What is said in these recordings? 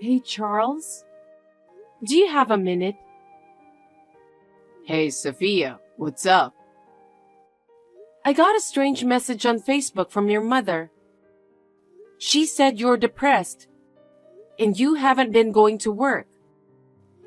Hey, Charles, do you have a minute? Hey, Sophia, what's up? I got a strange message on Facebook from your mother. She said you're depressed and you haven't been going to work,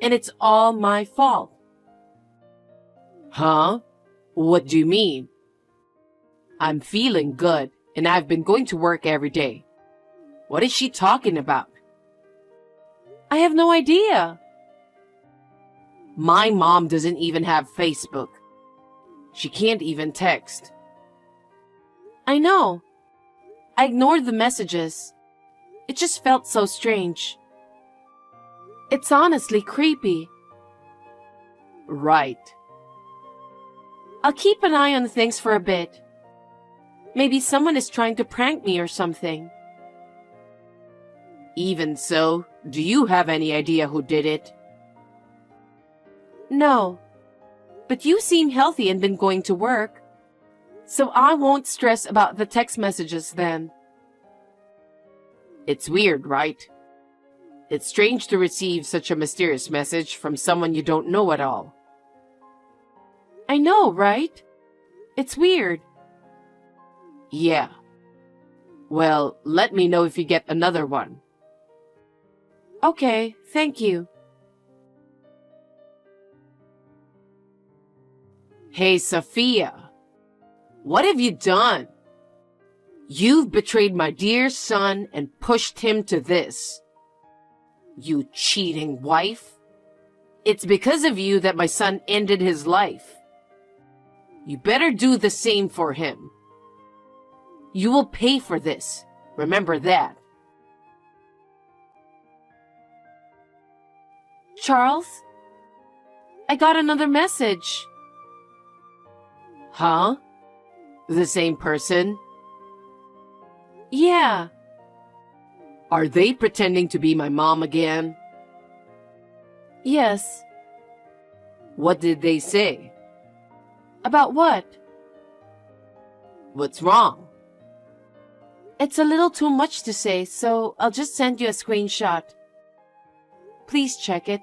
and it's all my fault. Huh? What do you mean? I'm feeling good and I've been going to work every day. What is she talking about? I have no idea. My mom doesn't even have Facebook. She can't even text. I know. I ignored the messages. It just felt so strange. It's honestly creepy. Right. I'll keep an eye on things for a bit. Maybe someone is trying to prank me or something. Even so, do you have any idea who did it? No. But you seem healthy and been going to work, so I won't stress about the text messages then. It's weird, right? It's strange to receive such a mysterious message from someone you don't know at all. I know, right? It's weird. Yeah. Well, let me know if you get another one. Okay, thank you. Hey, Sophia. What have you done? You've betrayed my dear son and pushed him to this. You cheating wife. It's because of you that my son ended his life. You better do the same for him. You will pay for this. Remember that. Charles? I got another message. Huh? The same person? Yeah. Are they pretending to be my mom again? Yes. What did they say? About what? What's wrong? It's a little too much to say, so I'll just send you a screenshot. Please check it.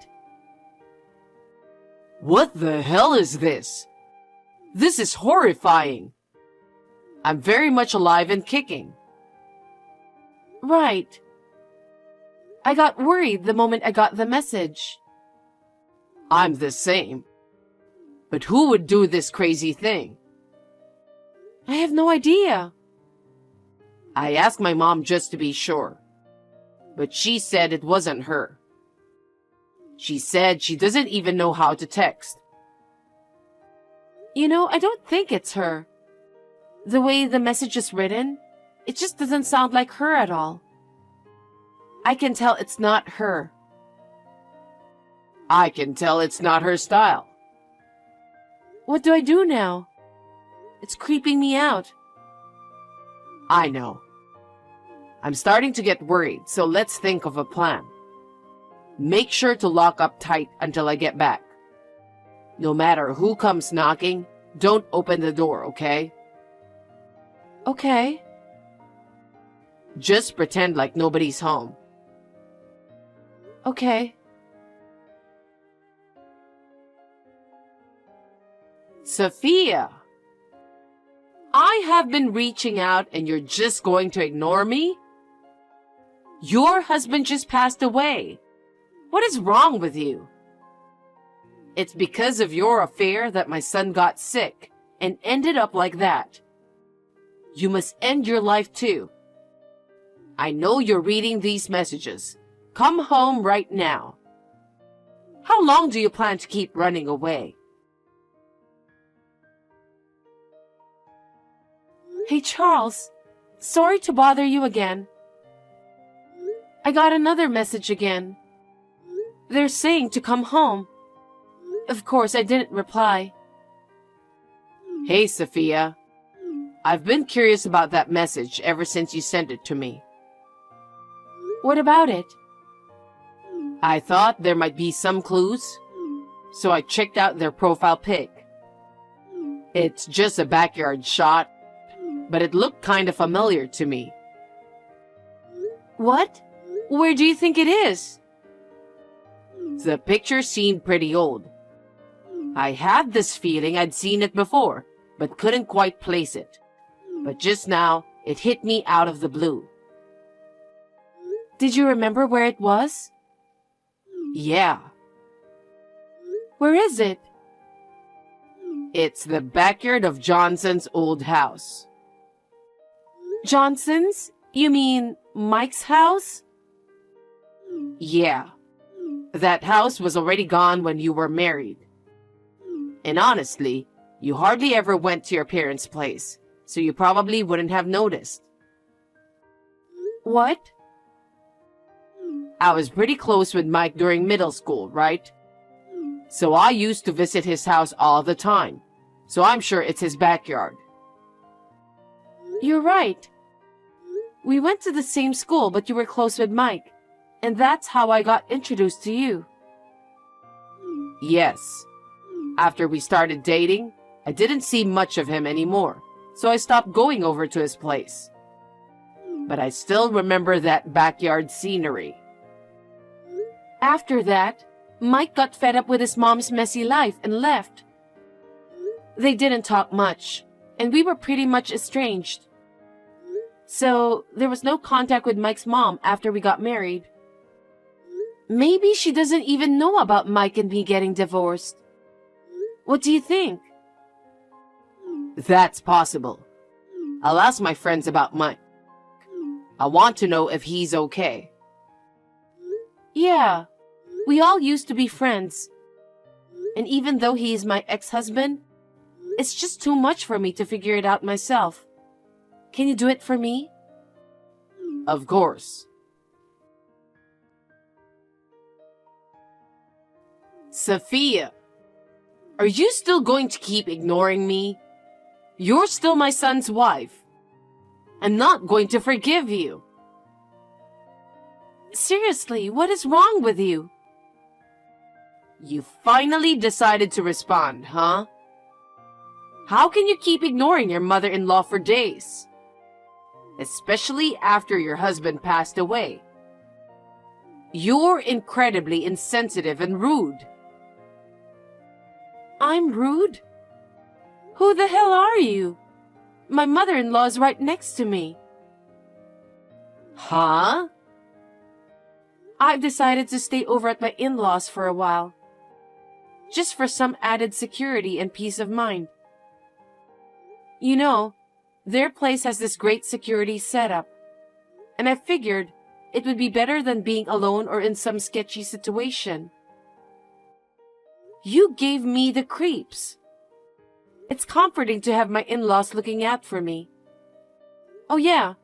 What the hell is this? This is horrifying. I'm very much alive and kicking. Right. I got worried the moment I got the message. I'm the same. But who would do this crazy thing? I have no idea. I asked my mom just to be sure, but she said it wasn't her. She said she doesn't even know how to text. You know, I don't think it's her. The way the message is written, it just doesn't sound like her at all. I can tell it's not her. I can tell it's not her style. What do I do now? It's creeping me out. I know. I'm starting to get worried, so let's think of a plan. Make sure to lock up tight until I get back. No matter who comes knocking, don't open the door, okay? Okay. Just pretend like nobody's home. Okay. Sophia! I have been reaching out and you're just going to ignore me? Your husband just passed away. What is wrong with you? It's because of your affair that my son got sick and ended up like that. You must end your life too. I know you're reading these messages. Come home right now. How long do you plan to keep running away? Hey, Charles. Sorry to bother you again. I got another message again. They're saying to come home. Of course, I didn't reply. Hey, Sophia. I've been curious about that message ever since you sent it to me. What about it? I thought there might be some clues, so I checked out their profile pic. It's just a backyard shot, but it looked kind of familiar to me. What? Where do you think it is? The picture seemed pretty old. I had this feeling I'd seen it before, but couldn't quite place it. But just now, it hit me out of the blue. Did you remember where it was? Yeah, Where is it? it's the backyard of Johnson's old house. Johnson's? You mean Mike's house? Yeah, that house was already gone when you were married. And honestly, you hardly ever went to your parents' place, so you probably wouldn't have noticed. What? I was pretty close with Mike during middle school, right? So I used to visit his house all the time, so I'm sure it's his backyard. You're right. We went to the same school, but you were close with Mike. And that's how I got introduced to you. Yes. After we started dating, I didn't see much of him anymore, so I stopped going over to his place. But I still remember that backyard scenery. After that, Mike got fed up with his mom's messy life and left. They didn't talk much, and we were pretty much estranged. So there was no contact with Mike's mom after we got married. Maybe she doesn't even know about Mike and me getting divorced. What do you think? That's possible. I'll ask my friends about Mike. I want to know if he's okay. Yeah, we all used to be friends. And even though he is my ex-husband, it's just too much for me to figure it out myself. Can you do it for me? Of course. Sophia, are you still going to keep ignoring me? You're still my son's wife. I'm not going to forgive you. Seriously, what is wrong with you? You finally decided to respond, huh? How can you keep ignoring your mother-in-law for days? Especially after your husband passed away. You're incredibly insensitive and rude. I'm rude? Who the hell are you? My mother-in-law is right next to me. Huh? I've decided to stay over at my in-laws for a while. Just for some added security and peace of mind. You know, their place has this great security setup. And I figured it would be better than being alone or in some sketchy situation. You gave me the creeps. It's comforting to have my in-laws looking out for me. Oh yeah,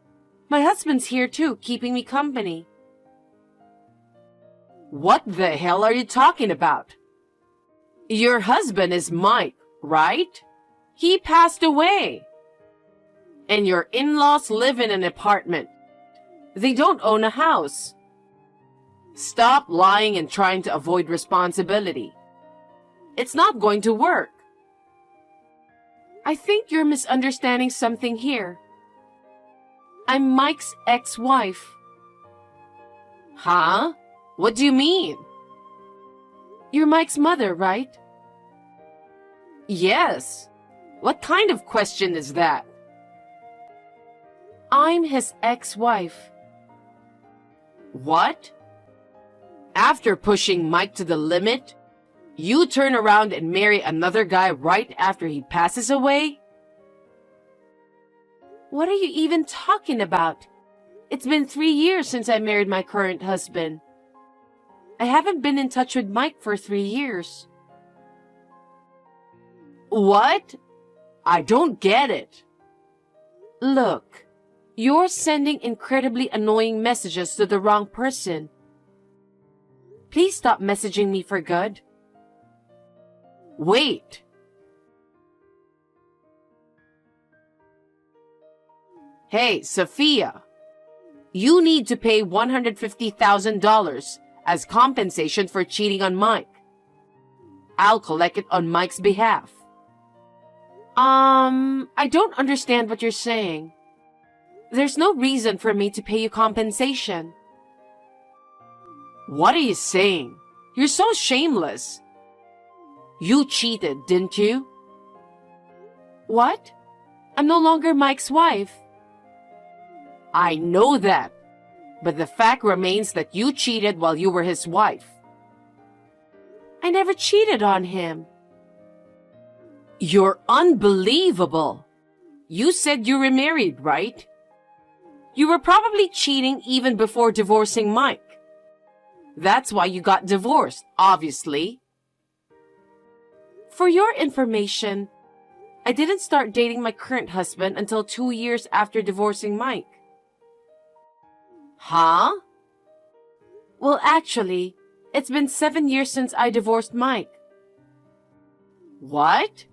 my husband's here too, keeping me company. What the hell are you talking about? Your husband is Mike, right? He passed away. And your in-laws live in an apartment. They don't own a house. Stop lying and trying to avoid responsibility. It's not going to work. I think you're misunderstanding something here. I'm Mike's ex-wife. Huh? What do you mean? You're Mike's mother, right? Yes. What kind of question is that? I'm his ex-wife. What? After pushing Mike to the limit, you turn around and marry another guy right after he passes away? What are you even talking about? It's been 3 years since I married my current husband. I haven't been in touch with Mike for 3 years. What? I don't get it. Look, you're sending incredibly annoying messages to the wrong person. Please stop messaging me for good. Wait. Hey, Sophia. You need to pay $150,000 as compensation for cheating on Mike. I'll collect it on Mike's behalf. I don't understand what you're saying. There's no reason for me to pay you compensation. What are you saying? You're so shameless. You cheated, didn't you? What? I'm no longer Mike's wife. I know that, but the fact remains that you cheated while you were his wife. I never cheated on him. You're unbelievable. You said you were married, right? You were probably cheating even before divorcing Mike. That's why you got divorced, obviously. For your information, I didn't start dating my current husband until 2 years after divorcing Mike. Huh? Well, actually, it's been 7 years since I divorced Mike. What?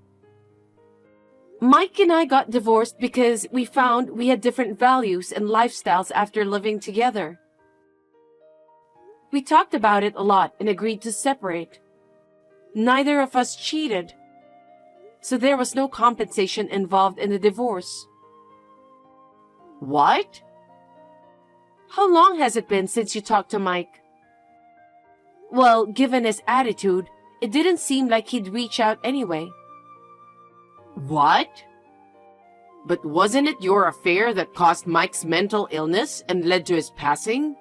Mike and I got divorced because we found we had different values and lifestyles after living together. We talked about it a lot and agreed to separate. Neither of us cheated, so there was no compensation involved in the divorce. What? How long has it been since you talked to Mike? Well, given his attitude, it didn't seem like he'd reach out anyway. What? But wasn't it your affair that caused Mike's mental illness and led to his passing?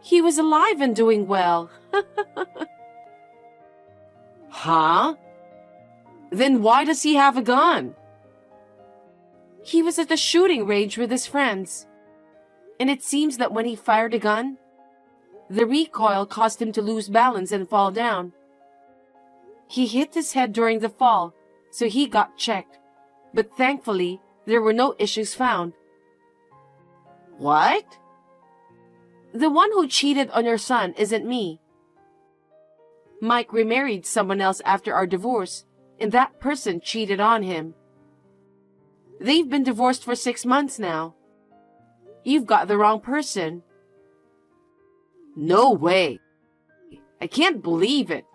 He was alive and doing well. Huh? Then why does he have a gun? He was at the shooting range with his friends, and it seems that when he fired a gun, the recoil caused him to lose balance and fall down. He hit his head during the fall, so he got checked, but thankfully, there were no issues found. What? The one who cheated on your son isn't me. Mike remarried someone else after our divorce, and that person cheated on him. They've been divorced for 6 months now. You've got the wrong person. No way. I can't believe it.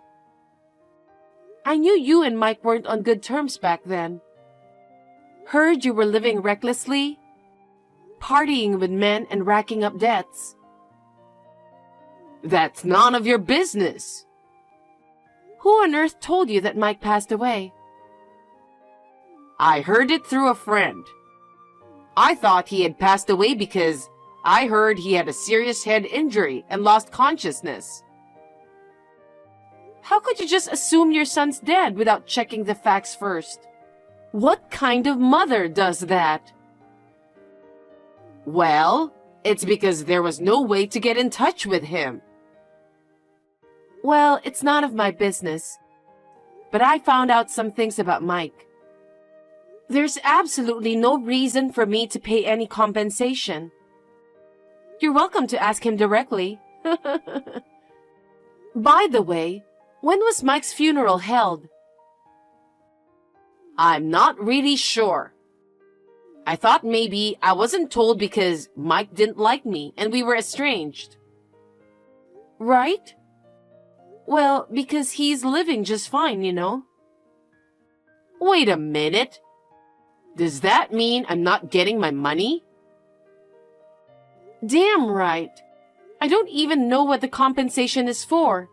I knew you and Mike weren't on good terms back then. Heard you were living recklessly, partying with men and racking up debts. That's none of your business. Who on earth told you that Mike passed away? I heard it through a friend. I thought he had passed away because I heard he had a serious head injury and lost consciousness. How could you just assume your son's dead without checking the facts first? What kind of mother does that? Well, it's because there was no way to get in touch with him. Well, it's none of my business. But I found out some things about Mike. There's absolutely no reason for me to pay any compensation. You're welcome to ask him directly. By the way, when was Mike's funeral held? I'm not really sure. I thought maybe I wasn't told because Mike didn't like me and we were estranged. Right? Well, because he's living just fine, you know. Wait a minute. Does that mean I'm not getting my money? Damn right. I don't even know what the compensation is for.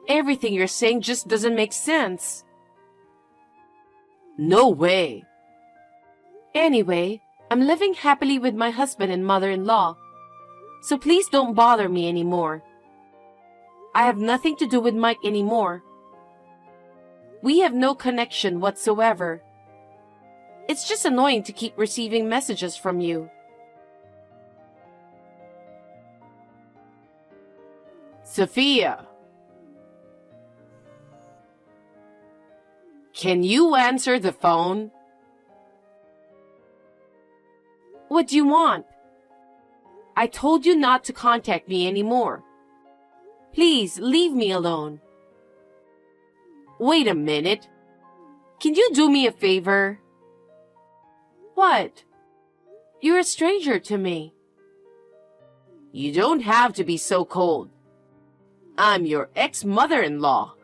Everything you're saying just doesn't make sense. No way. Anyway, I'm living happily with my husband and mother-in-law. So please don't bother me anymore. I have nothing to do with Mike anymore. We have no connection whatsoever. It's just annoying to keep receiving messages from you. Sophia. Can you answer the phone? What do you want? I told you not to contact me anymore. Please leave me alone. Wait a minute. Can you do me a favor? What? You're a stranger to me. You don't have to be so cold. I'm your ex-mother-in-law.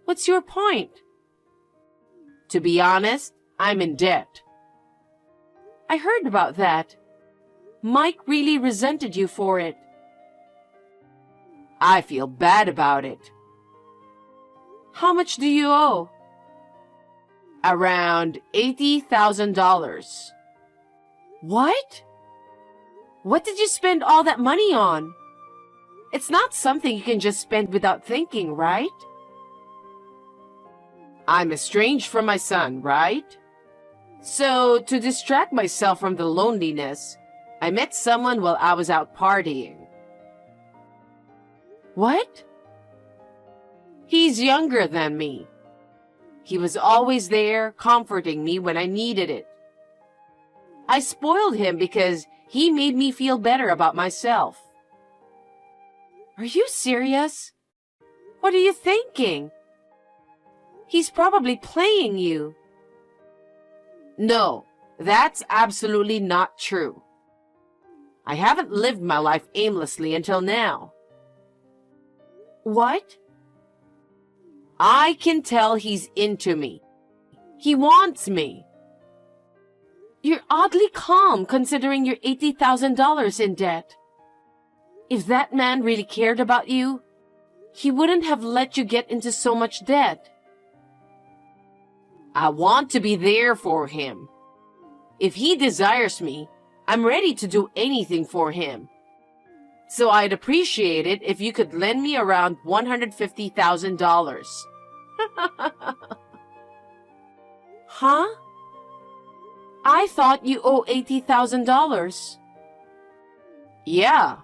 What's your point? To be honest, I'm in debt. I heard about that. Mike really resented you for it. I feel bad about it. How much do you owe? Around $80,000. What? What did you spend all that money on? It's not something you can just spend without thinking, right? I'm estranged from my son, right? So, to distract myself from the loneliness, I met someone while I was out partying. What? He's younger than me. He was always there, comforting me when I needed it. I spoiled him because he made me feel better about myself. Are you serious? What are you thinking? He's probably playing you. No, that's absolutely not true. I haven't lived my life aimlessly until now. What? I can tell he's into me. He wants me. You're oddly calm considering you're $80,000 in debt. If that man really cared about you, he wouldn't have let you get into so much debt. I want to be there for him. If he desires me, I'm ready to do anything for him. So I'd appreciate it if you could lend me around $150,000. Huh? I thought you owe $80,000. Yeah.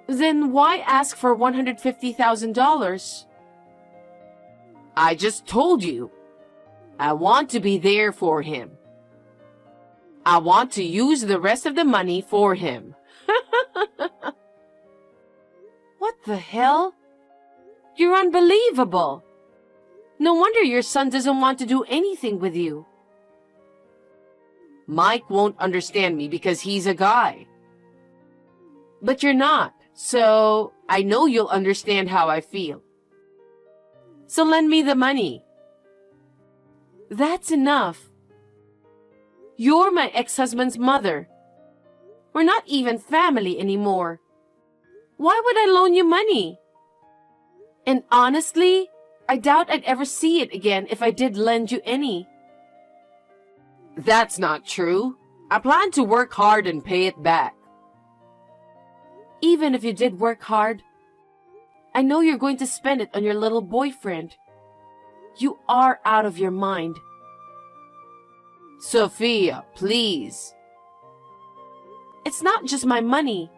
Then why ask for $150,000? I just told you. I want to be there for him. I want to use the rest of the money for him. What the hell? You're unbelievable. No wonder your son doesn't want to do anything with you. Mike won't understand me because he's a guy. But you're not, so I know you'll understand how I feel. So lend me the money. That's enough. You're my ex-husband's mother. We're not even family anymore. Why would I loan you money? And honestly, I doubt I'd ever see it again if I did lend you any. That's not true. I plan to work hard and pay it back. Even if you did work hard, I know you're going to spend it on your little boyfriend. You are out of your mind. Sophia, please. It's not just my money.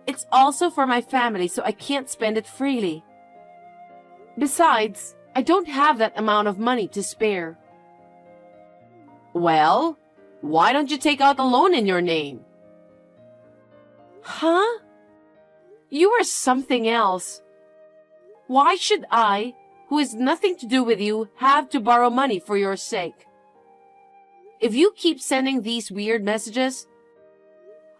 It's also for my family, so I can't spend it freely. Besides, I don't have that amount of money to spare. Well, why don't you take out a loan in your name? Huh? You are something else. Why should I, who has nothing to do with you, have to borrow money for your sake? If you keep sending these weird messages,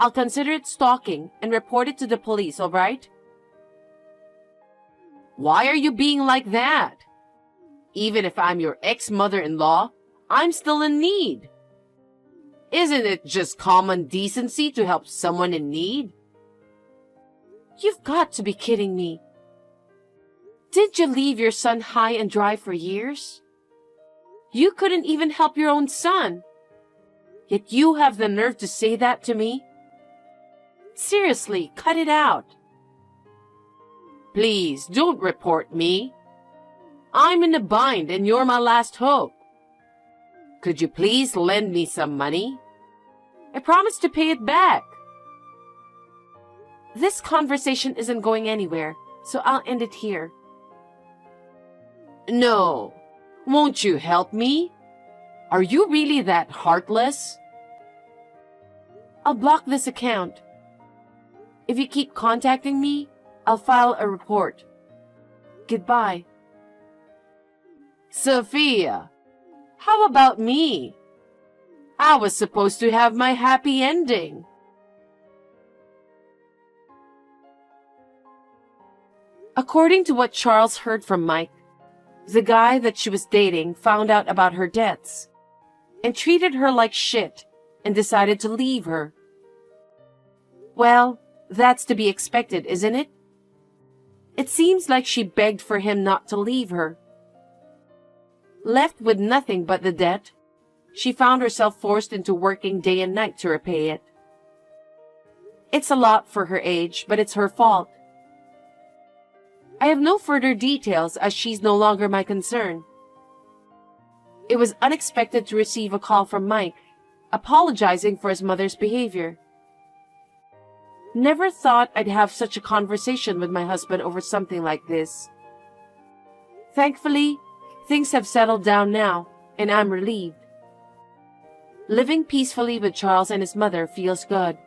I'll consider it stalking and report it to the police, all right? Why are you being like that? Even if I'm your ex-mother-in-law, I'm still in need. Isn't it just common decency to help someone in need? You've got to be kidding me. Did you leave your son high and dry for years? You couldn't even help your own son. Yet you have the nerve to say that to me? Seriously, cut it out. Please, don't report me. I'm in a bind and you're my last hope. Could you please lend me some money? I promise to pay it back. This conversation isn't going anywhere, so I'll end it here. No. Won't you help me? Are you really that heartless? I'll block this account. If you keep contacting me, I'll file a report. Goodbye. Sophia, how about me? I was supposed to have my happy ending. According to what Charles heard from Mike, the guy that she was dating found out about her debts and treated her like shit and decided to leave her. Well, that's to be expected, isn't it? It seems like she begged for him not to leave her. Left with nothing but the debt, she found herself forced into working day and night to repay it. It's a lot for her age, but it's her fault. I have no further details as she's no longer my concern. It was unexpected to receive a call from Mike, apologizing for his mother's behavior. Never thought I'd have such a conversation with my husband over something like this. Thankfully, things have settled down now, and I'm relieved. Living peacefully with Charles and his mother feels good.